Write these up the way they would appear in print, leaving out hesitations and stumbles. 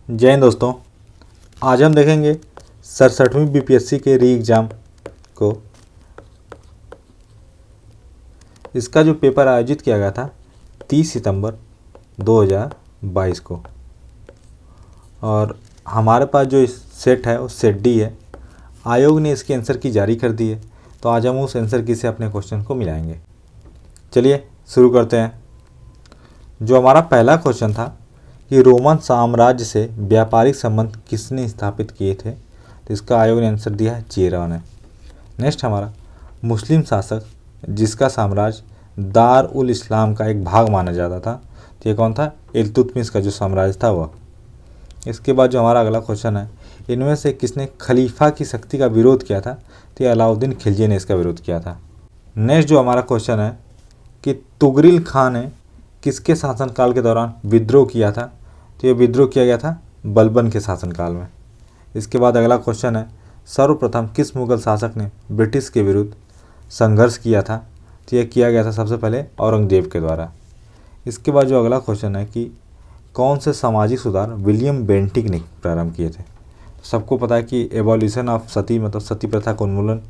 जय हिंद दोस्तों। आज हम देखेंगे 67वीं बीपीएससी के री एग्ज़ाम को। इसका जो पेपर आयोजित किया गया था 30 सितंबर 2022 को, और हमारे पास जो सेट है वो सेट डी है। आयोग ने इसके आंसर की जारी कर दी है, तो आज हम उस आंसर की से अपने क्वेश्चन को मिलाएंगे। चलिए शुरू करते हैं। जो हमारा पहला क्वेश्चन था कि रोमन साम्राज्य से व्यापारिक संबंध किसने स्थापित किए थे, तो इसका आयोग ने आंसर दिया है चेरा ने। नेक्स्ट हमारा मुस्लिम शासक जिसका साम्राज्य दार उल इस्लाम का एक भाग माना जाता था, तो ये कौन था? इल्तुतमिश का जो साम्राज्य था वह। इसके बाद जो हमारा अगला क्वेश्चन है, इनमें से किसने खलीफा की शक्ति का विरोध किया था, तो ये अलाउद्दीन खिलजी ने इसका विरोध किया था। नेक्स्ट जो हमारा क्वेश्चन है कि तुगरिल खान ने किसके शासनकाल के दौरान विद्रोह किया था, तो ये विद्रोह किया गया था बलबन के शासनकाल में। इसके बाद अगला क्वेश्चन है सर्वप्रथम किस मुगल शासक ने ब्रिटिश के विरुद्ध संघर्ष किया था, तो यह किया गया था सबसे पहले औरंगजेब के द्वारा। इसके बाद जो अगला क्वेश्चन है कि कौन से सामाजिक सुधार विलियम बेंटिक ने प्रारंभ किए थे। सबको पता है कि एवोल्यूशन ऑफ सती मतलब सती प्रथा का उन्मूलन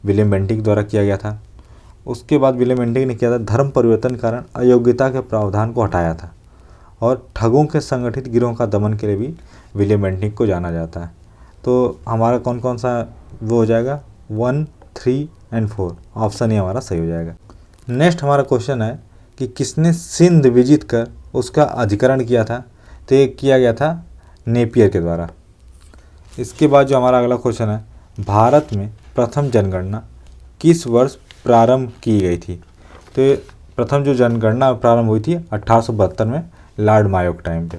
विलियम बेंटिक द्वारा किया गया था। उसके बाद विलियम बेंटिक ने किया था धर्म परिवर्तन के कारण अयोग्यता के प्रावधान को हटाया था, और ठगों के संगठित गिरोह का दमन के लिए भी विलियम बेंटिक को जाना जाता है। तो हमारा कौन कौन सा वो हो जाएगा 1, 3 एंड 4, ऑप्शन ये हमारा सही हो जाएगा। नेक्स्ट हमारा क्वेश्चन है कि किसने सिंध विजित कर उसका अधिकरण किया था, तो ये किया गया था नेपियर के द्वारा। इसके बाद जो हमारा अगला क्वेश्चन है भारत में प्रथम जनगणना किस वर्ष प्रारंभ की गई थी, तो ये प्रथम जो जनगणना प्रारंभ हुई थी 1872 में लॉर्ड मायो के टाइम पे।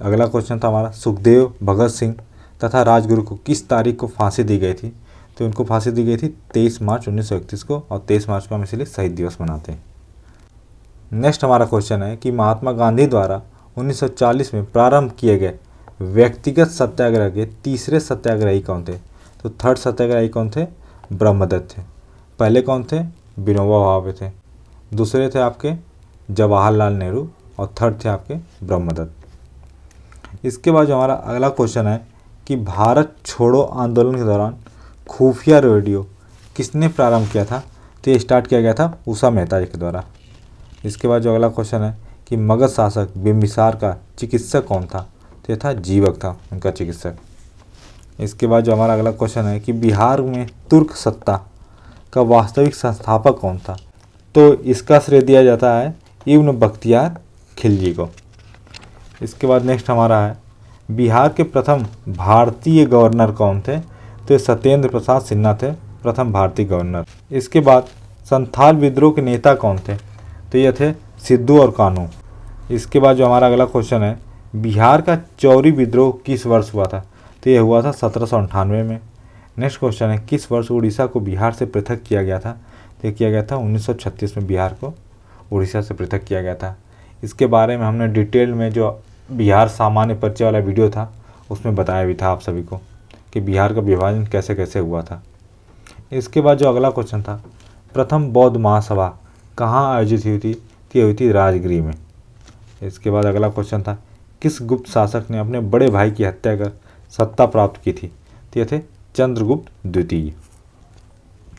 अगला क्वेश्चन था हमारा सुखदेव, भगत सिंह तथा राजगुरु को किस तारीख को फांसी दी गई थी, तो उनको फांसी दी गई थी 23 मार्च 1931 को, और 23 मार्च को हम इसलिए शहीद दिवस मनाते हैं। नेक्स्ट हमारा क्वेश्चन है कि महात्मा गांधी द्वारा 1940 में प्रारंभ किए गए व्यक्तिगत सत्याग्रह के तीसरे सत्याग्रही कौन थे, तो थर्ड सत्याग्रही कौन थे? ब्रह्मदत्त थे। पहले कौन थे? विनोबा भावे थे। दूसरे थे आपके जवाहरलाल नेहरू, और थर्ड थे आपके ब्रह्मदत्त। इसके बाद जो हमारा अगला क्वेश्चन है कि भारत छोड़ो आंदोलन के दौरान खुफिया रेडियो किसने प्रारंभ किया था, तो ये स्टार्ट किया गया था उषा मेहता जी के द्वारा। इसके बाद जो अगला क्वेश्चन है कि मगध शासक बिंबिसार का चिकित्सक कौन था, तो ये था जीवक था उनका चिकित्सक। इसके बाद जो हमारा अगला क्वेश्चन है कि बिहार में तुर्क सत्ता का वास्तविक संस्थापक कौन था, तो इसका श्रेय दिया जाता है इब्न बख्तियार खिलजी को। इसके बाद नेक्स्ट हमारा है बिहार के प्रथम भारतीय गवर्नर कौन थे, तो सत्येंद्र प्रसाद सिन्हा थे प्रथम भारतीय गवर्नर। इसके बाद संथाल विद्रोह के नेता कौन थे, तो ये थे सिद्धू और कान्हू। इसके बाद जो हमारा अगला क्वेश्चन है बिहार का चौरी विद्रोह किस वर्ष हुआ था, तो ये हुआ था 1798 में। नेक्स्ट क्वेश्चन है किस वर्ष उड़ीसा को बिहार से पृथक किया गया था, तो ये किया गया था 1936 में बिहार को उड़ीसा से पृथक किया गया था। इसके बारे में हमने डिटेल में जो बिहार सामान्य परिचय वाला वीडियो था उसमें बताया भी था आप सभी को कि बिहार का विभाजन कैसे कैसे हुआ था। इसके बाद जो अगला क्वेश्चन था प्रथम बौद्ध महासभा कहाँ आयोजित हुई थी, तो ये हुई थी राजगृह में। इसके बाद अगला क्वेश्चन था किस गुप्त शासक ने अपने बड़े भाई की हत्या कर सत्ता प्राप्त की थी, तो ये थे चंद्रगुप्त द्वितीय।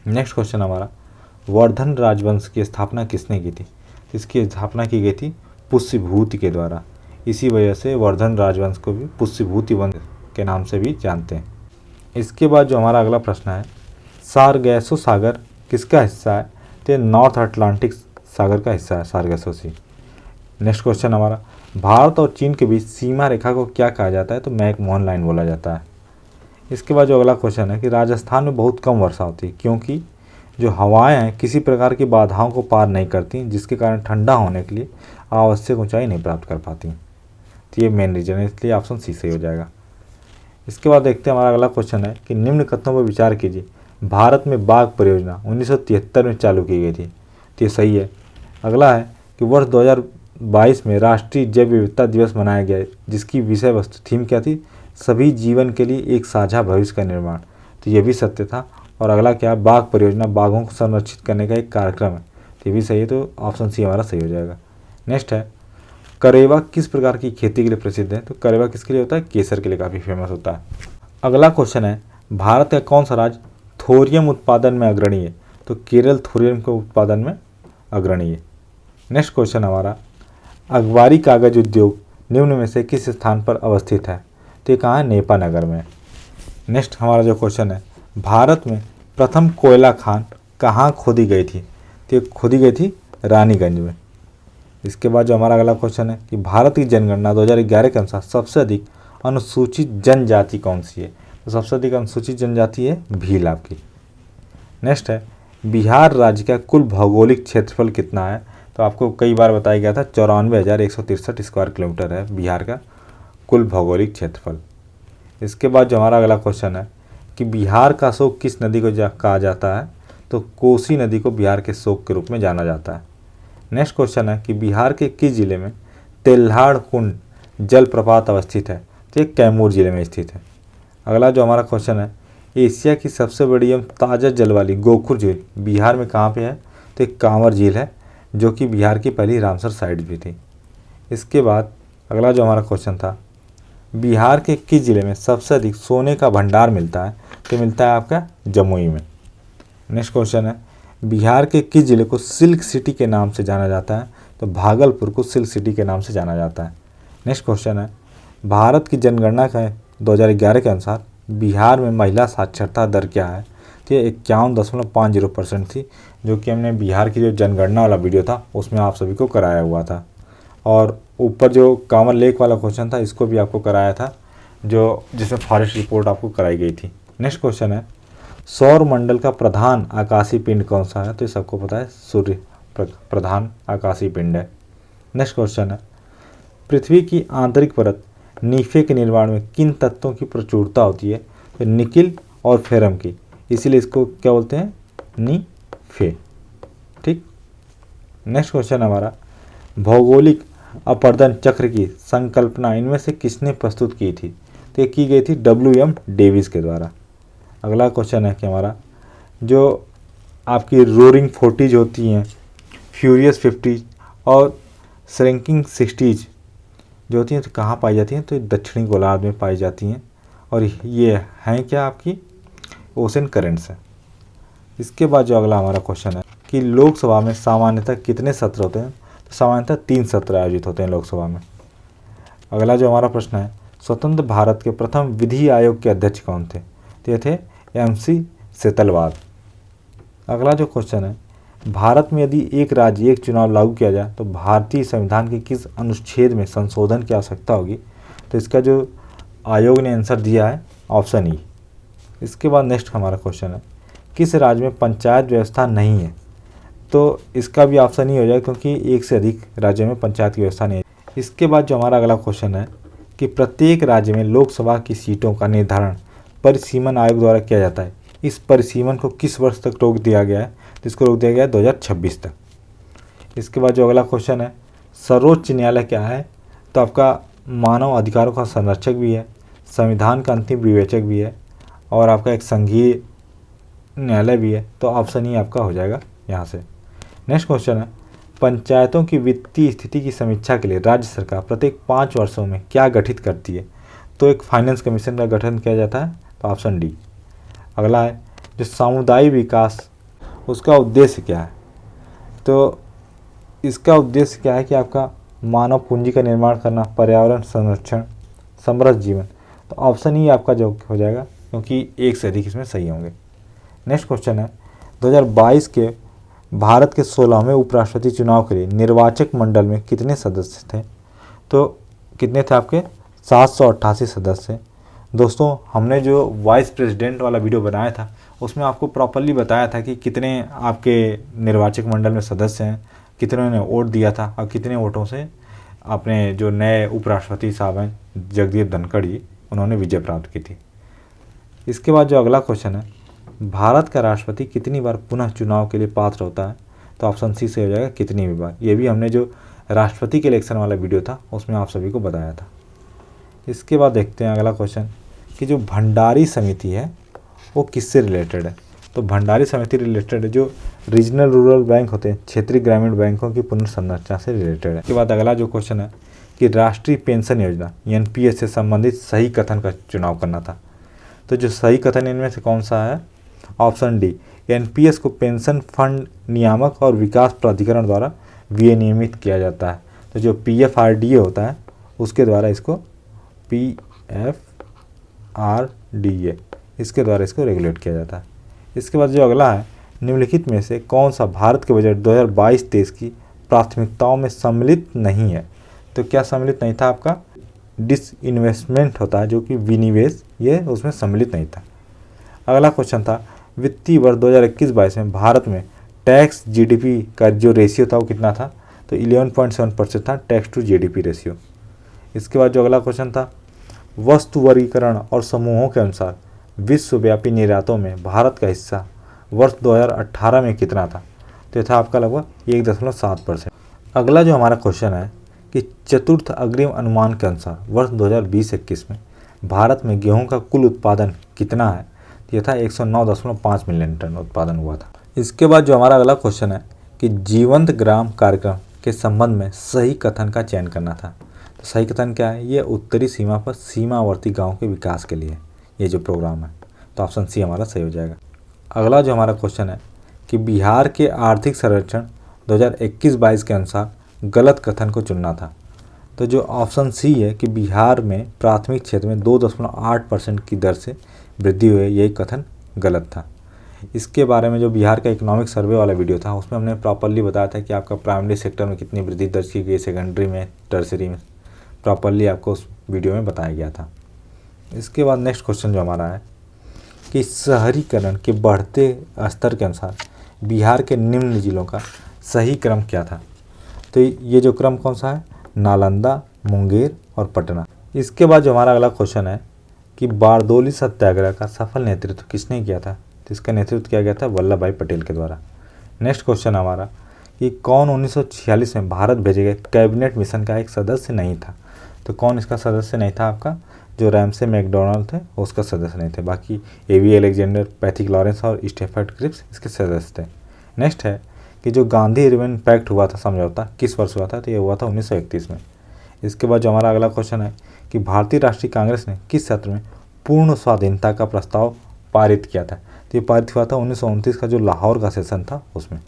नेक्स्ट क्वेश्चन हमारा वर्धन राजवंश की स्थापना किसने की थी, इसकी स्थापना की गई थी पुष्यभूति के द्वारा। इसी वजह से वर्धन राजवंश को भी पुष्यभूति वंश के नाम से भी जानते हैं। इसके बाद जो हमारा अगला प्रश्न है सारगैसो सागर किसका हिस्सा है, तो नॉर्थ अटलांटिक सागर का हिस्सा है सारगैसो सी। नेक्स्ट क्वेश्चन हमारा भारत और चीन के बीच सीमा रेखा को क्या कहा जाता है, तो मैकमोहन लाइन बोला जाता है। इसके बाद जो अगला क्वेश्चन है कि राजस्थान में बहुत कम वर्षा होती है क्योंकि जो हवाएं हैं किसी प्रकार की बाधाओं को पार नहीं करती, जिसके कारण ठंडा होने के लिए आवश्यक ऊंचाई नहीं प्राप्त कर पाती, तो ये मेन रीजन है, इसलिए ऑप्शन सी सही हो जाएगा। इसके बाद देखते हैं हमारा अगला क्वेश्चन है कि निम्न कथनों पर विचार कीजिए भारत में बाघ परियोजना 1973 में चालू की गई थी, तो ये सही है। अगला है कि वर्ष 2022 में राष्ट्रीय जैव विविधता दिवस मनाया गया, जिसकी विषय वस्तु थीम क्या थी, सभी जीवन के लिए एक साझा भविष्य का निर्माण, तो ये भी सत्य था। और अगला क्या, बाघ परियोजना बाघों को संरक्षित करने का एक कार्यक्रम है, तो ये भी सही है, तो ऑप्शन सी हमारा सही हो जाएगा। नेक्स्ट है करेवा किस प्रकार की खेती के लिए प्रसिद्ध है? तो करेवा किसके लिए होता है? केसर के लिए काफ़ी फेमस होता है। अगला क्वेश्चन है, भारत का कौन सा राज्य थोरियम उत्पादन में अग्रणी है? तो केरल थोरियम के उत्पादन में अग्रणी है। नेक्स्ट क्वेश्चन हमारा, अखबारी कागज उद्योग निम्न में से किस स्थान पर अवस्थित है? तो ये कहाँ है? नेपानगर में। नेक्स्ट हमारा जो क्वेश्चन है, भारत में प्रथम कोयला खान कहाँ खोदी गई थी? तो ये खोदी गई थी रानीगंज में। इसके बाद जो हमारा अगला क्वेश्चन है कि भारत की जनगणना 2011 के अनुसार सबसे अधिक अनुसूचित जनजाति कौन सी है? तो सबसे अधिक अनुसूचित जनजाति है भील आपकी। नेक्स्ट है, बिहार राज्य का कुल भौगोलिक क्षेत्रफल कितना है? तो आपको कई बार बताया गया था 94,163 स्क्वायर किलोमीटर है बिहार का कुल भौगोलिक क्षेत्रफल। इसके बाद जो हमारा अगला क्वेश्चन है कि बिहार का शोक किस नदी को कहा जाता है? तो कोसी नदी को बिहार के शोक के रूप में जाना जाता है। नेक्स्ट क्वेश्चन है कि बिहार के किस जिले में तेल्हाड़ कुंड जलप्रपात अवस्थित है? तो ये कैमूर जिले में स्थित है। अगला जो हमारा क्वेश्चन है, एशिया की सबसे बड़ी एवं ताज़ा जल वाली गोखुर झील बिहार में कहाँ पे है? तो एक कांवर झील है जो कि बिहार की पहली रामसर साइट भी थी। इसके बाद अगला जो हमारा क्वेश्चन था, बिहार के किस जिले में सबसे अधिक सोने का भंडार मिलता है? तो मिलता है आपका जमुई में। नेक्स्ट क्वेश्चन है, बिहार के किस जिले को सिल्क सिटी के नाम से जाना जाता है? तो भागलपुर को सिल्क सिटी के नाम से जाना जाता है। नेक्स्ट क्वेश्चन है, भारत की जनगणना का 2011 के अनुसार बिहार में महिला साक्षरता दर क्या है? तो ये 51.50% थी, जो कि हमने बिहार की जो जनगणना वाला वीडियो था उसमें आप सभी को कराया हुआ था। और ऊपर जो कांवर लेक वाला क्वेश्चन था इसको भी आपको कराया था, जो जिसमें फॉरेस्ट रिपोर्ट आपको कराई गई थी। नेक्स्ट क्वेश्चन है, सौर मंडल का प्रधान आकाशीय पिंड कौन सा है? तो ये सबको पता है, सूर्य प्रधान आकाशीय पिंड है। नेक्स्ट क्वेश्चन है, पृथ्वी की आंतरिक परत नीफे के निर्माण में किन तत्वों की प्रचुरता होती है? तो निकिल और फेरम की, इसीलिए इसको क्या बोलते हैं? नीफे। ठीक। नेक्स्ट क्वेश्चन हमारा, भौगोलिक अपर्दन चक्र की संकल्पना इनमें से किसने प्रस्तुत की थी? तो ये की गई थी WM डेविस के द्वारा। अगला क्वेश्चन है कि हमारा जो आपकी रोरिंग 40s होती हैं, फ्यूरियस 50s और श्रिंकिंग 60s जो होती हैं तो कहाँ पाई जाती हैं? तो दक्षिणी गोलार्ध में पाई जाती हैं और ये हैं क्या? आपकी ओशन करेंट्स हैं। इसके बाद जो अगला हमारा क्वेश्चन है कि लोकसभा में सामान्यतः कितने सत्र होते हैं? तो सामान्यतः 3 सत्र आयोजित होते हैं लोकसभा में। अगला जो हमारा प्रश्न है, स्वतंत्र भारत के प्रथम विधि आयोग के अध्यक्ष कौन थे? तो ये थे MC सेतलवाद। अगला जो क्वेश्चन है, भारत में यदि एक राज्य एक चुनाव लागू किया जाए तो भारतीय संविधान के किस अनुच्छेद में संशोधन की आवश्यकता होगी? तो इसका जो आयोग ने आंसर दिया है ऑप्शन ई। इसके बाद नेक्स्ट हमारा क्वेश्चन है, किस राज्य में पंचायत व्यवस्था नहीं है? तो इसका भी ऑप्शन ई हो जाएगा क्योंकि एक से अधिक राज्यों में पंचायत की व्यवस्था नहीं है। इसके बाद जो हमारा अगला क्वेश्चन है कि प्रत्येक राज्य में लोकसभा की सीटों का निर्धारण परिसीमन आयोग द्वारा किया जाता है। इस परिसीमन को किस वर्ष तक रोक दिया गया है? तो इसको रोक दिया गया है 2026 तक। इसके बाद जो अगला क्वेश्चन है, सर्वोच्च न्यायालय क्या है? तो आपका मानव अधिकारों का संरक्षक भी है, संविधान का अंतिम विवेचक भी है और आपका एक संघीय न्यायालय भी है। तो ऑप्शन ही आपका हो जाएगा यहाँ से। नेक्स्ट क्वेश्चन है, पंचायतों की वित्तीय स्थिति की समीक्षा के लिए राज्य सरकार प्रत्येक 5 वर्षों में क्या गठित करती है? तो एक फाइनेंस कमीशन का गठन किया जाता है। तो ऑप्शन डी। अगला है, जो सामुदायिक विकास उसका उद्देश्य क्या है? तो इसका उद्देश्य क्या है कि आपका मानव पूंजी का निर्माण करना, पर्यावरण संरक्षण, समृद्ध जीवन। तो ऑप्शन ही आपका जो हो जाएगा क्योंकि एक से अधिक इसमें सही होंगे। नेक्स्ट क्वेश्चन है, 2022 के भारत के 16वें उपराष्ट्रपति चुनाव के लिए निर्वाचक मंडल में कितने सदस्य थे? तो कितने थे आपके? 788 सदस्य। दोस्तों हमने जो वाइस प्रेसिडेंट वाला वीडियो बनाया था उसमें आपको प्रॉपरली बताया था कि कितने आपके निर्वाचक मंडल में सदस्य हैं, कितने ने वोट दिया था और कितने वोटों से अपने जो नए उपराष्ट्रपति साहब हैं जगदीप धनखड़ जी, उन्होंने विजय प्राप्त की थी। इसके बाद जो अगला क्वेश्चन है, भारत का राष्ट्रपति कितनी बार पुनः चुनाव के लिए पात्र होता है? तो ऑप्शन सी से हो जाएगा कितनी भी बार। ये भी हमने जो राष्ट्रपति के इलेक्शन वाला वीडियो था उसमें आप सभी को बताया था। इसके बाद देखते हैं अगला क्वेश्चन कि जो भंडारी समिति है वो किससे रिलेटेड है? तो भंडारी समिति रिलेटेड है जो रीजनल रूरल बैंक होते हैं, क्षेत्रीय ग्रामीण बैंकों की पुनर्संरचना से रिलेटेड है। इसके बाद अगला जो क्वेश्चन है कि राष्ट्रीय पेंशन योजना एनपीएस से संबंधित सही कथन का चुनाव करना था। तो जो सही कथन इनमें से कौन सा है? ऑप्शन डी, एनपीएस को पेंशन फंड नियामक और विकास प्राधिकरण द्वारा विनियमित किया जाता है। तो जो पीएफआरडीए होता है उसके द्वारा इसको पीएफआरडीए इसके द्वारा इसको रेगुलेट किया जाता है। इसके बाद जो अगला है, निम्नलिखित में से कौन सा भारत के बजट 2022-23 की प्राथमिकताओं में सम्मिलित नहीं है? तो क्या सम्मिलित नहीं था? आपका डिसइन्वेस्टमेंट होता है जो कि विनिवेश, ये उसमें सम्मिलित नहीं था। अगला क्वेश्चन था, वित्तीय वर्ष 2021-22 में भारत में टैक्स जीडीपी का जो रेशियो था वो कितना था? तो 11.7% था टैक्स टू जीडीपी रेशियो। इसके बाद जो अगला क्वेश्चन था, वस्तु वर्गीकरण और समूहों के अनुसार विश्वव्यापी निर्यातों में भारत का हिस्सा वर्ष 2018 में कितना था? तो यह था आपका लगभग 1.7%। अगला जो हमारा क्वेश्चन है कि चतुर्थ अग्रिम अनुमान के अनुसार वर्ष 2020-21 में भारत में गेहूं का कुल उत्पादन कितना है? तो यह था 109.5 मिलियन टन उत्पादन हुआ था। इसके बाद जो हमारा अगला क्वेश्चन है कि जीवंत ग्राम कार्यक्रम के संबंध में सही कथन का चयन करना था। तो सही कथन क्या है? ये उत्तरी सीमा पर सीमावर्ती गाँव के विकास के लिए ये जो प्रोग्राम है। तो ऑप्शन सी हमारा सही हो जाएगा। अगला जो हमारा क्वेश्चन है कि बिहार के आर्थिक सर्वेक्षण 2021-22 के अनुसार गलत कथन को चुनना था। तो जो ऑप्शन सी है कि बिहार में प्राथमिक क्षेत्र में 2.8% की दर से वृद्धि हुई, यही कथन गलत था। इसके बारे में जो बिहार का इकोनॉमिक सर्वे वाला वीडियो था उसमें हमने प्रॉपरली बताया था कि आपका प्राइमरी सेक्टर में कितनी वृद्धि दर्ज की गई, सेकेंडरी में, टर्सरी में, प्रॉपरली आपको उस वीडियो में बताया गया था। इसके बाद नेक्स्ट क्वेश्चन जो हमारा है कि शहरीकरण के बढ़ते स्तर के अनुसार बिहार के निम्न जिलों का सही क्रम क्या था? तो ये जो क्रम कौन सा है? नालंदा, मुंगेर और पटना। इसके बाद जो हमारा अगला क्वेश्चन है कि बारदोली सत्याग्रह का सफल नेतृत्व किसने किया था? तो इसका नेतृत्व किया गया था वल्लभ भाई पटेल के द्वारा। नेक्स्ट क्वेश्चन हमारा कि कौन 1946 में भारत भेजे गए कैबिनेट मिशन का एक सदस्य नहीं था? तो कौन इसका सदस्य नहीं था? आपका जो रैमसे मैकडोनाल्ड थे उसका सदस्य नहीं थे। बाकी एवी अलेक्जेंडर, पैथिक लॉरेंस और स्टेफर्ड क्रिप्स इसके सदस्य थे। नेक्स्ट है कि जो गांधी इरविन पैक्ट हुआ था, समझौता, किस वर्ष हुआ था? तो ये हुआ था 1931 में। इसके बाद जो हमारा अगला क्वेश्चन है कि भारतीय राष्ट्रीय कांग्रेस ने किस सत्र में पूर्ण स्वाधीनता का प्रस्ताव पारित किया था? तो ये पारित हुआ था 1929 का जो लाहौर का सेशन था उसमें।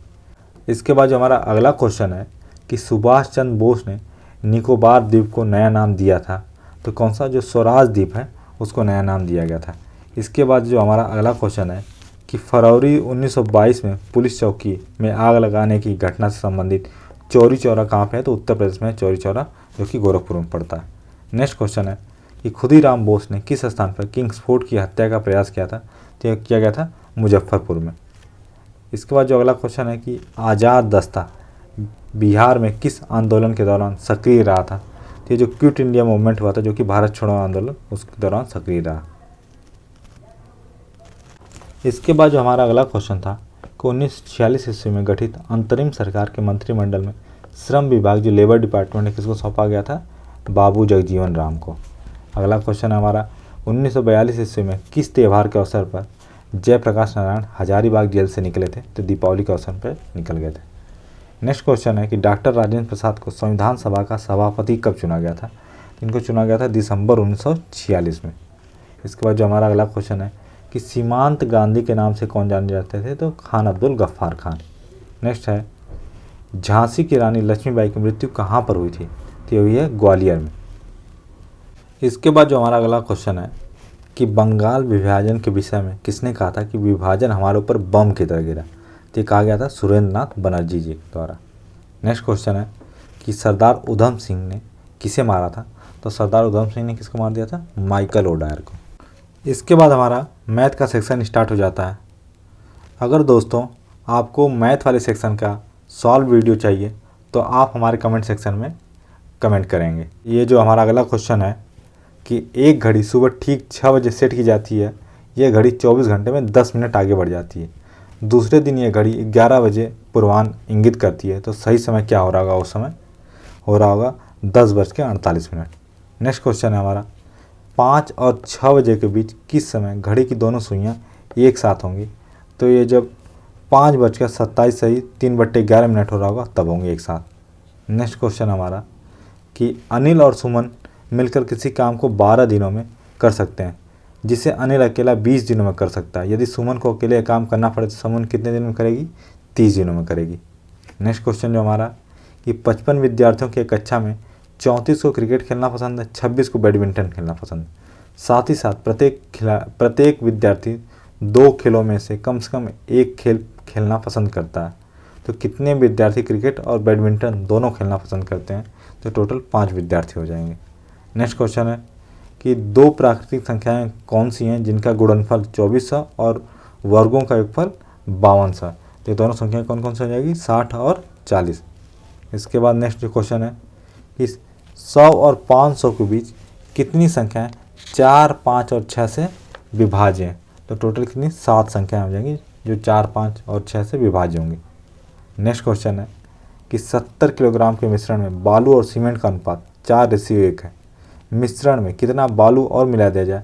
इसके बाद जो हमारा अगला क्वेश्चन है कि सुभाष चंद्र बोस ने निकोबार द्वीप को नया नाम दिया था। तो कौन सा? जो स्वराज द्वीप है उसको नया नाम दिया गया था। इसके बाद जो हमारा अगला क्वेश्चन है कि फरवरी 1922 में पुलिस चौकी में आग लगाने की घटना से संबंधित चौरी चौरा कहाँ पे है? तो उत्तर प्रदेश में चौरी चौरा, जो कि गोरखपुर में पड़ता है। नेक्स्ट क्वेश्चन है कि खुदीराम बोस ने किस स्थान पर किंग्सफोर्ड की हत्या का प्रयास किया था? तो यह किया गया था मुजफ्फरपुर में। इसके बाद जो अगला क्वेश्चन है कि आज़ाद दस्ता बिहार में किस आंदोलन के दौरान सक्रिय रहा था? तो ये जो क्विट इंडिया मूवमेंट हुआ था, जो कि भारत छोड़ो आंदोलन, उसके दौरान सक्रिय रहा। इसके बाद जो हमारा अगला क्वेश्चन था कि 1946 ईस्वी में गठित अंतरिम सरकार के मंत्रिमंडल में श्रम विभाग जो लेबर डिपार्टमेंट है किसको सौंपा गया था? बाबू जगजीवन राम को। अगला क्वेश्चन है हमारा 1942 ईस्वी में किस त्यौहार के अवसर पर जयप्रकाश नारायण हजारीबाग जेल से निकले थे? तो दीपावली के अवसर पर निकल गए थे। नेक्स्ट क्वेश्चन है कि डॉक्टर राजेंद्र प्रसाद को संविधान सभा का सभापति कब चुना गया था? इनको चुना गया था दिसंबर 1946 में। इसके बाद जो हमारा अगला क्वेश्चन है कि सीमांत गांधी के नाम से कौन जाने जाते थे? तो खान अब्दुल गफ्फार खान। नेक्स्ट है झांसी की रानी लक्ष्मीबाई की मृत्यु कहाँ पर हुई थी? तो हुई है ग्वालियर में। इसके बाद जो हमारा अगला क्वेश्चन है कि बंगाल विभाजन के विषय में किसने कहा था कि विभाजन हमारे ऊपर बम की तरह गिरा? तो ये कहा गया था सुरेंद्र नाथ बनर्जी जी द्वारा। नेक्स्ट क्वेश्चन है कि सरदार उधम सिंह ने किसे मारा था? तो सरदार उधम सिंह ने किसको मार दिया था? माइकल ओडायर को। इसके बाद हमारा मैथ का सेक्शन स्टार्ट हो जाता है। अगर दोस्तों आपको मैथ वाले सेक्शन का सॉल्व वीडियो चाहिए तो आप हमारे कमेंट सेक्शन में कमेंट करेंगे। ये जो हमारा अगला क्वेश्चन है कि एक घड़ी सुबह ठीक 6 बजे सेट की जाती है, ये घड़ी 24 घंटे में 10 मिनट आगे बढ़ जाती है। दूसरे दिन ये घड़ी 11 बजे पूर्वाह्न इंगित करती है। तो सही समय क्या हो रहा होगा? उस समय हो रहा होगा 10:48। नेक्स्ट क्वेश्चन है हमारा 5 और 6 बजे के बीच किस समय घड़ी की दोनों सुइयाँ एक साथ होंगी? तो ये जब 5:27 सही 3/11 हो रहा होगा तब होंगे एक साथ। नेक्स्ट क्वेश्चन हमारा कि अनिल और सुमन मिलकर किसी काम को 12 दिनों में कर सकते हैं, जिसे अनिल अकेला 20 दिनों में कर सकता है। यदि सुमन को अकेले काम करना पड़े तो सुमन कितने दिन में करेगी? 30 दिनों में करेगी। नेक्स्ट क्वेश्चन जो हमारा कि 55 विद्यार्थियों की एक कक्षा में 34 को क्रिकेट खेलना पसंद है, 26 को बैडमिंटन खेलना पसंद है। साथ ही साथ प्रत्येक विद्यार्थी 2 खेलों में से कम एक खेल खेलना पसंद करता है। तो कितने विद्यार्थी क्रिकेट और बैडमिंटन दोनों खेलना पसंद करते हैं? तो टोटल 5 विद्यार्थी हो जाएंगे। नेक्स्ट क्वेश्चन है कि 2 प्राकृतिक संख्याएं कौन सी हैं जिनका गुणनफल 2400 और वर्गों का योगफल 5200? तो ये दोनों संख्याएं कौन कौन सी हो जाएगी? 60 और 40। इसके बाद नेक्स्ट जो क्वेश्चन है कि 100 और 500 के बीच कितनी संख्याएं 4, 5 और 6 से विभाज्य हैं? तो टोटल कितनी? 7 संख्याएं हो जाएंगी जो 4, 5 और 6 से विभाज्य होंगी। नेक्स्ट क्वेश्चन है कि 70 किलोग्राम के मिश्रण में बालू और सीमेंट का अनुपात 4:1 है। मिश्रण में कितना बालू और मिला दिया जाए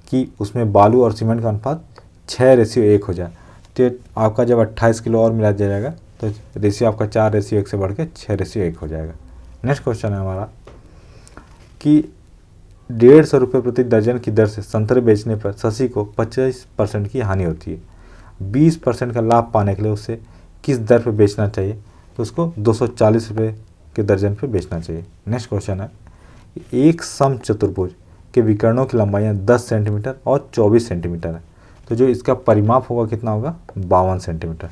कि उसमें बालू और सीमेंट का अनुपात 6:1 हो जाए? तो आपका जब 28 किलो और मिला दिया जाएगा तो रेशियो आपका 4:1 से बढ़ के 6:1 हो जाएगा। नेक्स्ट क्वेश्चन है हमारा कि 150 रुपये प्रति दर्जन की दर से संतरे बेचने पर शशि को 25% की हानि होती है। 20% का लाभ पाने के लिए उसे किस दर पर बेचना चाहिए? तो उसको 240 रुपये के दर्जन पर बेचना चाहिए। नेक्स्ट क्वेश्चन है एक समचतुर्भुज के विकर्णों की लंबाइयाँ 10 सेंटीमीटर और 24 सेंटीमीटर है। तो जो इसका परिमाप होगा कितना होगा? 52 सेंटीमीटर।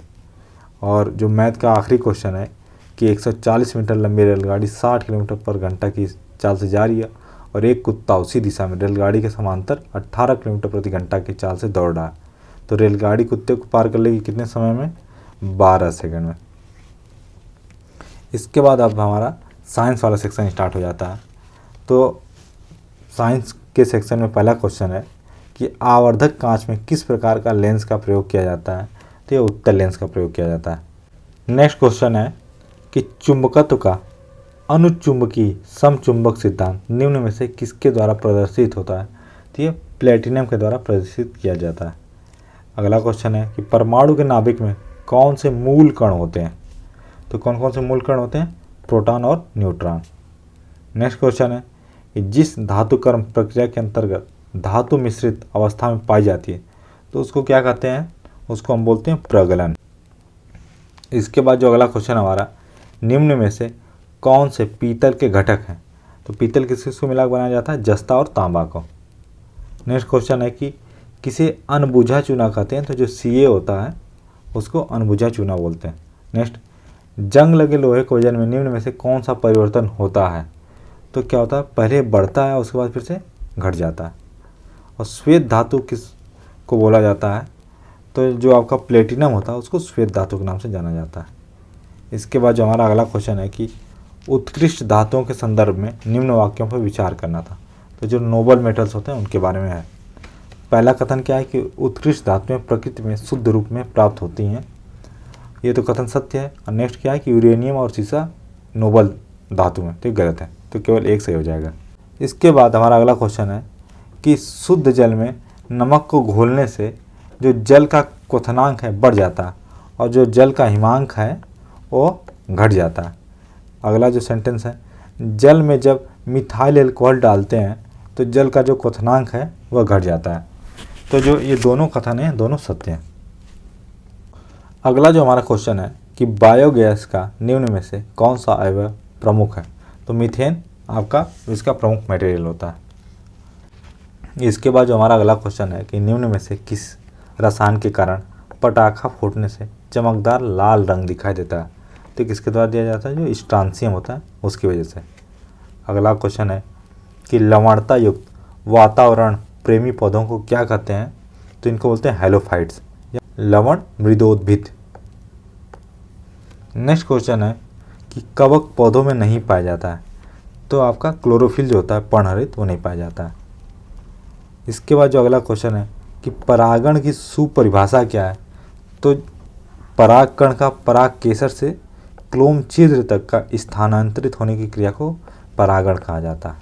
और जो मैथ का आखिरी क्वेश्चन है कि 140 मीटर लंबी रेलगाड़ी 60 किलोमीटर पर घंटा की चाल से जा रही है और एक कुत्ता उसी दिशा में रेलगाड़ी के समांतर 18 किलोमीटर प्रति घंटा की चाल से दौड़ रहा है। तो रेलगाड़ी कुत्ते को पार कर लेगी कितने समय में? 12 सेकंड में। इसके बाद अब हमारा साइंस वाला सेक्शन स्टार्ट हो जाता है। तो साइंस के सेक्शन में पहला क्वेश्चन है कि आवर्धक कांच में किस प्रकार का लेंस का प्रयोग किया जाता है? तो ये उत्तल लेंस का प्रयोग किया जाता है। नेक्स्ट क्वेश्चन है कि चुंबकत्व का अनुचुंबकीय समचुंबक सिद्धांत निम्न में से किसके द्वारा प्रदर्शित होता है? तो ये प्लेटिनम के द्वारा प्रदर्शित किया जाता है। अगला क्वेश्चन है कि परमाणु के नाभिक में कौन से मूल कण होते हैं? तो कौन कौन से मूल कण होते हैं? प्रोटॉन और न्यूट्रॉन। नेक्स्ट क्वेश्चन है कि जिस धातुकर्म प्रक्रिया के अंतर्गत धातु मिश्रित अवस्था में पाई जाती है तो उसको क्या कहते हैं? उसको हम बोलते हैं प्रगलन। इसके बाद जो अगला क्वेश्चन हमारा निम्न में से कौन से पीतल के घटक हैं? तो पीतल किसको मिला बनाया जाता है? जस्ता और तांबा को। नेक्स्ट क्वेश्चन है कि किसे अनबुझा चूना कहते हैं? तो जो Ca होता है उसको अनबुझा चूना बोलते हैं। नेक्स्ट जंग लगे लोहे के वजन में निम्न में से कौन सा परिवर्तन होता है? तो क्या होता है? पहले बढ़ता है उसके बाद फिर से घट जाता है। और श्वेत धातु किस को बोला जाता है? तो जो आपका प्लेटिनम होता है उसको श्वेत धातु के नाम से जाना जाता है। इसके बाद जो हमारा अगला क्वेश्चन है कि उत्कृष्ट धातुओं के संदर्भ में निम्न वाक्यों पर विचार करना था। तो जो नोबल मेटल्स होते हैं उनके बारे में है। पहला कथन क्या है कि उत्कृष्ट धातुएं प्रकृति में शुद्ध रूप में प्राप्त होती हैं। ये तो कथन सत्य है। और नेक्स्ट क्या है कि यूरेनियम और सीसा नोबल धातु में, तो गलत है, तो केवल एक सही हो जाएगा। इसके बाद हमारा अगला क्वेश्चन है कि शुद्ध जल में नमक को घोलने से जो जल का क्वथनांक है बढ़ जाता है और जो जल का हिमांक है वो घट जाता है। अगला जो सेंटेंस है जल में जब मिथाइल एल्कोहल डालते हैं तो जल का जो क्वथनांक है वह घट जाता है। तो जो ये दोनों कथन हैं दोनों सत्य हैं। अगला जो हमारा क्वेश्चन है कि बायोगैस का निम्न में से कौन सा अवयव प्रमुख है? तो मीथेन आपका इसका प्रमुख मटेरियल होता है। इसके बाद जो हमारा अगला क्वेश्चन है कि निम्न में से किस रसायन के कारण पटाखा फूटने से चमकदार लाल रंग दिखाई देता है? तो किसके द्वारा दिया जाता है? जो स्ट्रांसियम होता है उसकी वजह से। अगला क्वेश्चन है कि लवणता युक्त वातावरण प्रेमी पौधों को क्या कहते हैं? तो इनको बोलते हैं हेलोफाइट्स या लवण मृदोद्भिद। नेक्स्ट क्वेश्चन है कि कवक पौधों में नहीं पाया जाता है, तो आपका क्लोरोफिल जो होता है पर्णहरित वो नहीं पाया जाता है। इसके बाद जो अगला क्वेश्चन है कि परागण की सुपरिभाषा क्या है? तो परागकण का पराग केसर से क्लोम छिद्र तक का स्थानांतरित होने की क्रिया को परागण कहा जाता है।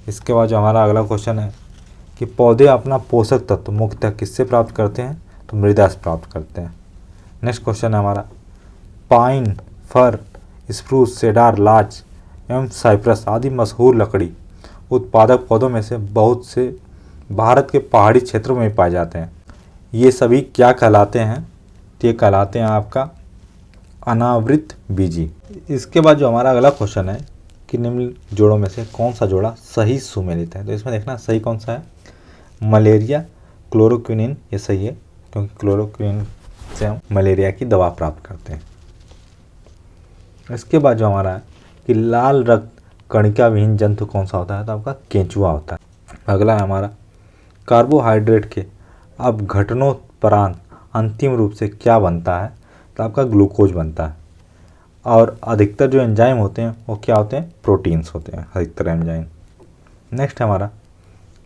इसके बाद जो हमारा अगला क्वेश्चन है कि पौधे अपना पोषक तत्व मुख्यतः किससे प्राप्त करते हैं? तो मृदा से प्राप्त करते हैं। नेक्स्ट क्वेश्चन है हमारा पाइन, फर, स्प्रूस, सेडार, लार्च एवं साइप्रस आदि मशहूर लकड़ी उत्पादक पौधों में से बहुत से भारत के पहाड़ी क्षेत्रों में पाए जाते हैं। ये सभी क्या कहलाते हैं? ये कहलाते हैं आपका अनावृत बीजी। इसके बाद जो हमारा अगला क्वेश्चन है कि निम्न जोड़ों में से कौन सा जोड़ा सही सुमेलित है? तो इसमें देखना सही कौन सा है। मलेरिया क्लोरोक्विनिन, ये सही है क्योंकि क्लोरोक्विनिन से हम मलेरिया की दवा प्राप्त करते हैं। इसके बाद जो हमारा है कि लाल रक्त कणिका विहीन जंतु कौन सा होता है? तो आपका केंचुआ होता है। अगला है हमारा कार्बोहाइड्रेट के अपघटनोपरांत अंतिम रूप से क्या बनता है? तो आपका ग्लूकोज बनता है। और अधिकतर जो एंजाइम होते हैं वो क्या होते हैं? प्रोटीन्स होते हैं अधिकतर एंजाइम। नेक्स्ट हमारा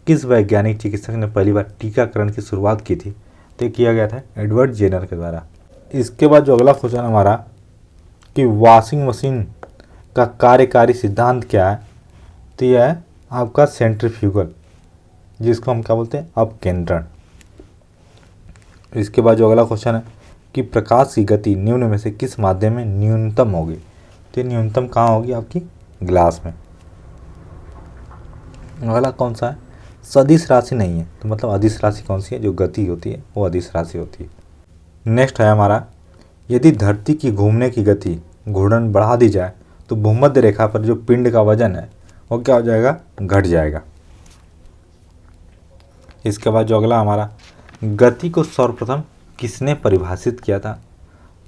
किस वैज्ञानिक चिकित्सक ने पहली बार टीकाकरण की शुरुआत की थी? तो किया गया था एडवर्ड जेनर के द्वारा। इसके बाद जो अगला क्वेश्चन हमारा कि वॉशिंग मशीन का कार्यकारी सिद्धांत क्या है? तो यह है आपका सेंट्रीफ्यूगल, जिसको हम क्या बोलते हैं? अपकेंद्रण। इसके बाद जो अगला क्वेश्चन है कि प्रकाश की गति निम्न में से किस माध्यम में न्यूनतम होगी? तो ये न्यूनतम कहाँ होगी? आपकी ग्लास में। अगला कौन सा है? सदिश राशि नहीं है, तो मतलब अदिश राशि कौन सी है? जो गति होती है वो अदिश राशि होती है। नेक्स्ट है हमारा यदि धरती की घूमने की गति घूर्णन बढ़ा दी जाए तो भूमध्य रेखा पर जो पिंड का वजन है वो क्या हो जाएगा? घट जाएगा। इसके बाद जो अगला हमारा गति को सर्वप्रथम किसने परिभाषित किया था?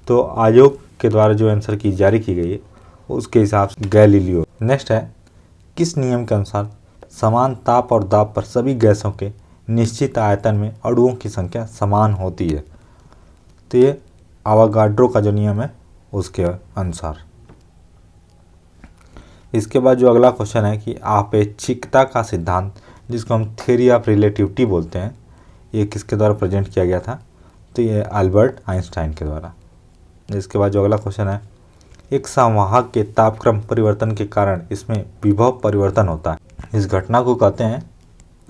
तो आयोग के द्वारा जो आंसर की जारी की गई है उसके हिसाब से गैलीलियो। नेक्स्ट है किस नियम के अनुसार समान ताप और दाब पर सभी गैसों के निश्चित आयतन में अणुओं की संख्या समान होती है? तो ये अवोगाड्रो का जो नियम है उसके अनुसार। इसके बाद जो अगला क्वेश्चन है कि आपेक्षिकता का सिद्धांत, जिसको हम थ्योरी ऑफ रिलेटिविटी बोलते हैं, ये किसके द्वारा प्रेजेंट किया गया था? तो ये अल्बर्ट आइंस्टाइन के द्वारा। इसके बाद जो अगला क्वेश्चन है एक संवाहक के तापक्रम परिवर्तन के कारण इसमें विभव परिवर्तन होता है, इस घटना को कहते हैं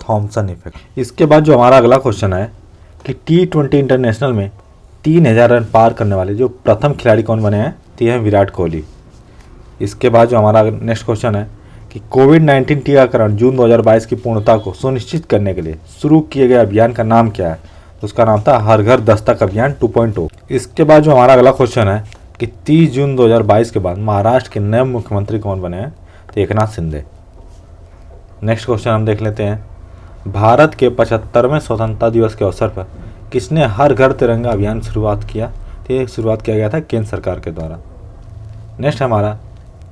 थॉमसन इफेक्ट। इसके बाद जो हमारा अगला क्वेश्चन है कि T20 इंटरनेशनल में 3000 रन पार करने वाले जो प्रथम खिलाड़ी कौन बने हैं? तो ये हैं विराट कोहली। इसके बाद जो हमारा नेक्स्ट क्वेश्चन है कि कोविड-19 टीकाकरण जून 2022 की पूर्णता को सुनिश्चित करने के लिए शुरू किए गए अभियान का नाम क्या है? उसका नाम था हर घर दस्तक अभियान 2.0। इसके बाद जो हमारा अगला क्वेश्चन है कि 30 जून 2022 के बाद महाराष्ट्र के नए मुख्यमंत्री कौन बने हैं? तो एकनाथ शिंदे। नेक्स्ट क्वेश्चन हम देख लेते हैं भारत के 75वें स्वतंत्रता दिवस के अवसर पर किसने हर घर तिरंगा अभियान शुरुआत किया? तो ये शुरुआत किया गया था केंद्र सरकार के द्वारा। नेक्स्ट हमारा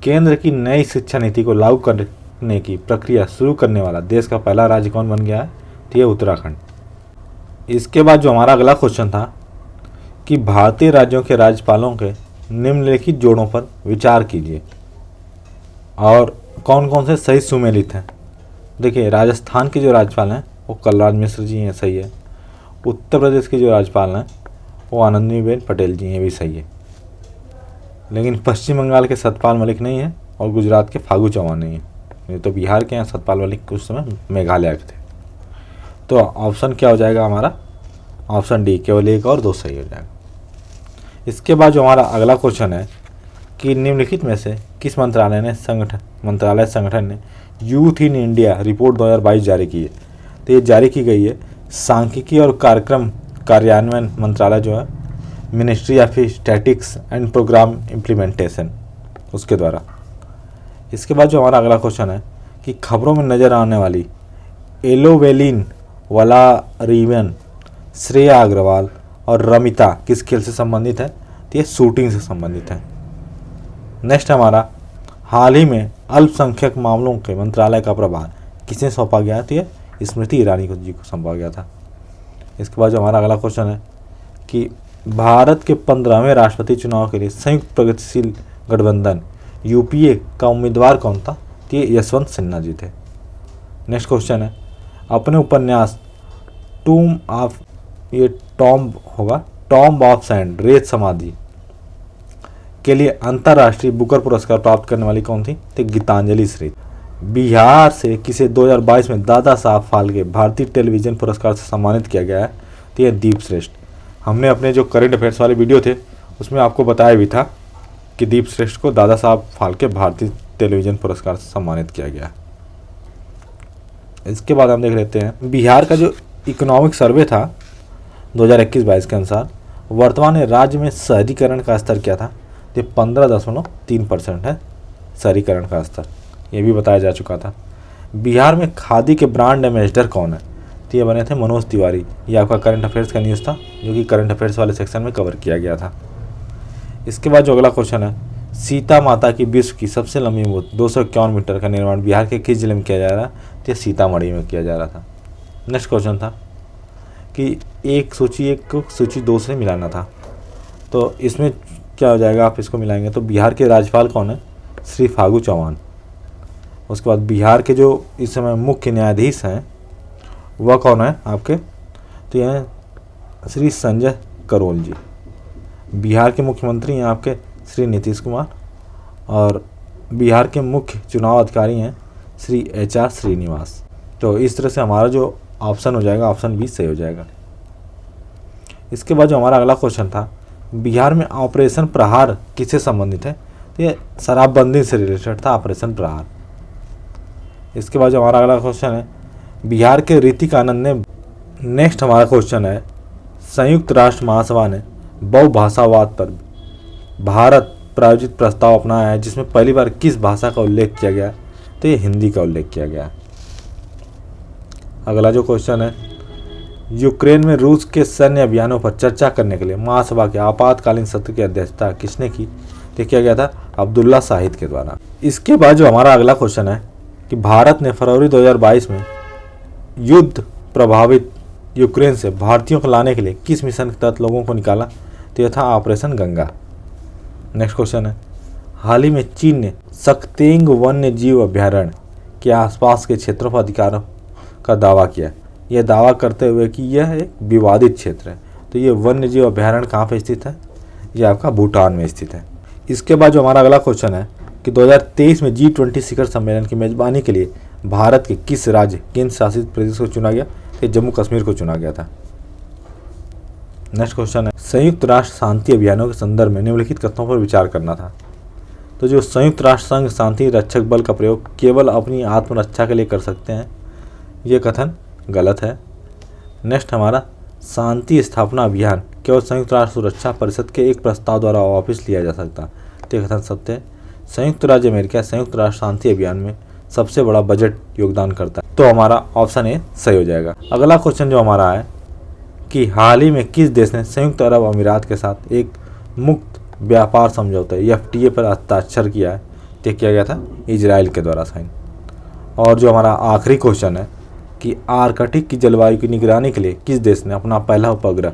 केंद्र की नई शिक्षा नीति को लागू करने की प्रक्रिया शुरू करने वाला देश का पहला राज्य कौन बन गया है? तो ये उत्तराखंड। इसके बाद जो हमारा अगला क्वेश्चन था कि भारतीय राज्यों के राज्यपालों के निम्नलिखित जोड़ों पर विचार कीजिए और कौन कौन से सही सुमेलित हैं। देखिए राजस्थान के जो राज्यपाल हैं वो कलराज मिश्र जी हैं, सही है। उत्तर प्रदेश के जो राज्यपाल हैं वो आनंदीबेन पटेल जी हैं, भी सही है। लेकिन पश्चिम बंगाल के सतपाल मलिक नहीं है और गुजरात के फागू चौहान नहीं है। ये तो बिहार के हैं सतपाल मलिक, उस समय मेघालय के थे। तो ऑप्शन क्या हो जाएगा हमारा? ऑप्शन डी, केवल एक और दो सही हो जाएगा। इसके बाद जो हमारा अगला क्वेश्चन है कि निम्नलिखित में से किस मंत्रालय संगठन ने यूथ इन इंडिया रिपोर्ट 2022 जारी की है? तो ये जारी की गई है सांख्यिकी और कार्यक्रम कार्यान्वयन मंत्रालय जो है ministry of statics and programme implementation, उसके द्वारा। इसके बाद जो हमारा अगला क्वेश्चन है कि खबरों में नज़र आने वाली एलोवेलिन वलारिवन, श्रेया अग्रवाल और रमिता किस खेल से संबंधित है? तो ये शूटिंग से संबंधित है। नेक्स्ट हमारा हाल ही में अल्पसंख्यक मामलों के मंत्रालय का प्रभार किसे सौंपा गया? तो ये स्मृति ईरानी जी को सौंपा गया था। इसके बाद जो हमारा अगला क्वेश्चन है कि भारत के 15वें राष्ट्रपति चुनाव के लिए संयुक्त प्रगतिशील गठबंधन यूपीए का उम्मीदवार कौन था? तो ये यशवंत सिन्हा जी थे। नेक्स्ट क्वेश्चन है अपने उपन्यास टॉम्ब ऑफ सैंड रेत समाधि के लिए अंतर्राष्ट्रीय बुकर पुरस्कार प्राप्त करने वाली कौन थी? तो गीतांजलि श्री। बिहार से किसे 2022 में दादा साहब फाल्के भारतीय टेलीविजन पुरस्कार से सम्मानित किया गया है? तो यह दीप श्रेष्ठ। हमने अपने जो करंट अफेयर्स वाले वीडियो थे उसमें आपको बताया भी था कि दीप श्रेष्ठ को दादा साहब फाल्के भारतीय टेलीविज़न पुरस्कार से सम्मानित किया गया। इसके बाद हम देख लेते हैं बिहार का जो इकोनॉमिक सर्वे था 2021-22 के अनुसार वर्तमान में राज्य में शहरीकरण का स्तर क्या था, तो 15.3% है शहरीकरण का स्तर, ये भी बताया जा चुका था। बिहार में खादी के ब्रांड एम्बेसडर कौन है, तो ये बने थे मनोज तिवारी। ये आपका करंट अफेयर्स का न्यूज़ था जो कि करंट अफेयर्स वाले सेक्शन में कवर किया गया था। इसके बाद जो अगला क्वेश्चन है, सीता माता की विश्व की सबसे लंबी मूर्ति 251 मीटर का निर्माण बिहार के किस जिले में किया जा रहा है, तो ये सीतामढ़ी में किया जा रहा था। नेक्स्ट क्वेश्चन था कि एक सूची 1 को सूची 2 से मिलाना था, तो इसमें क्या हो जाएगा, आप इसको मिलाएंगे तो बिहार के राज्यपाल कौन है, श्री फागू चौहान। उसके बाद बिहार के जो इस समय मुख्य न्यायाधीश हैं वह कौन है आपके, तो ये हैं श्री संजय करोल जी। बिहार के मुख्यमंत्री हैं आपके श्री नीतीश कुमार, और बिहार के मुख्य चुनाव अधिकारी हैं श्री HR श्रीनिवास। तो इस तरह से हमारा जो ऑप्शन हो जाएगा, ऑप्शन बी सही हो जाएगा। इसके बाद जो हमारा अगला क्वेश्चन था, बिहार में ऑपरेशन प्रहार किससे संबंधित है, तो ये शराबबंदी से रिलेटेड था ऑपरेशन प्रहार। इसके बाद जो हमारा अगला क्वेश्चन है, बिहार के ऋतिक आनंद ने। नेक्स्ट हमारा क्वेश्चन है, संयुक्त राष्ट्र महासभा ने बहुभाषावाद पर भारत प्रायोजित प्रस्ताव अपनाया है जिसमें पहली बार किस भाषा का उल्लेख किया गया, तो ये हिंदी का उल्लेख किया गया। अगला जो क्वेश्चन है, यूक्रेन में रूस के सैन्य अभियानों पर चर्चा करने के लिए महासभा के आपातकालीन सत्र की अध्यक्षता किसने की, तो किया गया था अब्दुल्ला शाहिद के द्वारा। इसके बाद जो हमारा अगला क्वेश्चन है कि भारत ने फरवरी 2022 में युद्ध प्रभावित यूक्रेन से भारतीयों को लाने के लिए किस मिशन के तहत लोगों को निकाला, तो यह था ऑपरेशन गंगा। नेक्स्ट क्वेश्चन है, हाल ही में चीन ने सक्तेंग वन्य जीव अभ्यारण्य के आसपास के क्षेत्रों पर अधिकारों का दावा किया, यह दावा करते हुए कि यह एक विवादित क्षेत्र है। तो ये वन्य जीव अभ्यारण्य कहाँ पर स्थित है, यह आपका भूटान में स्थित है। इसके बाद जो हमारा अगला क्वेश्चन है कि 2023 में G20 शिखर सम्मेलन की मेजबानी के लिए भारत के किस राज्य केंद्र शासित प्रदेश को चुना गया, तो जम्मू कश्मीर को चुना गया था। नेक्स्ट क्वेश्चन है, संयुक्त राष्ट्र शांति अभियानों के संदर्भ में निम्नलिखित कथनों पर विचार करना था। तो जो संयुक्त राष्ट्र संघ शांति रक्षक बल का प्रयोग केवल अपनी आत्मरक्षा के लिए कर सकते हैं, ये कथन गलत है। नेक्स्ट हमारा, शांति स्थापना अभियान केवल संयुक्त राष्ट्र सुरक्षा परिषद के एक प्रस्ताव द्वारा वापस लिया जा सकता, तो ये कथन सत्य है। संयुक्त राज्य अमेरिका संयुक्त राष्ट्र शांति अभियान में सबसे बड़ा बजट योगदान करता है, तो हमारा ऑप्शन ए सही हो जाएगा। अगला क्वेश्चन जो हमारा है कि हाल ही में किस देश ने संयुक्त अरब अमीरात के साथ एक मुक्त व्यापार समझौता FTA पर हस्ताक्षर किया है, तो किया गया था इजराइल के द्वारा साइन। और जो हमारा आखिरी क्वेश्चन है कि आर्कटिक की जलवायु की निगरानी के लिए किस देश ने अपना पहला उपग्रह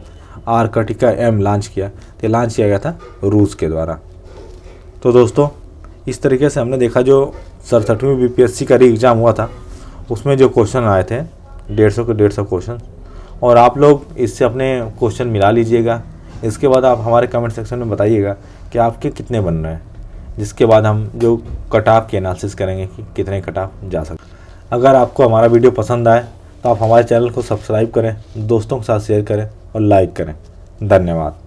आर्कटिका M लॉन्च किया, तो लॉन्च किया गया था रूस के द्वारा। तो दोस्तों इस तरीके से हमने देखा जो 67वीं BPSC का एग्ज़ाम हुआ था उसमें जो क्वेश्चन आए थे 150 के 150 क्वेश्चन, और आप लोग इससे अपने क्वेश्चन मिला लीजिएगा। इसके बाद आप हमारे कमेंट सेक्शन में बताइएगा कि आपके कितने बन रहे हैं, जिसके बाद हम जो कट ऑफ की एनालिसिस करेंगे कि कितने कट ऑफ जा सकते। अगर आपको हमारा वीडियो पसंद आए तो आप हमारे चैनल को सब्सक्राइब करें, दोस्तों के साथ शेयर करें और लाइक करें। धन्यवाद।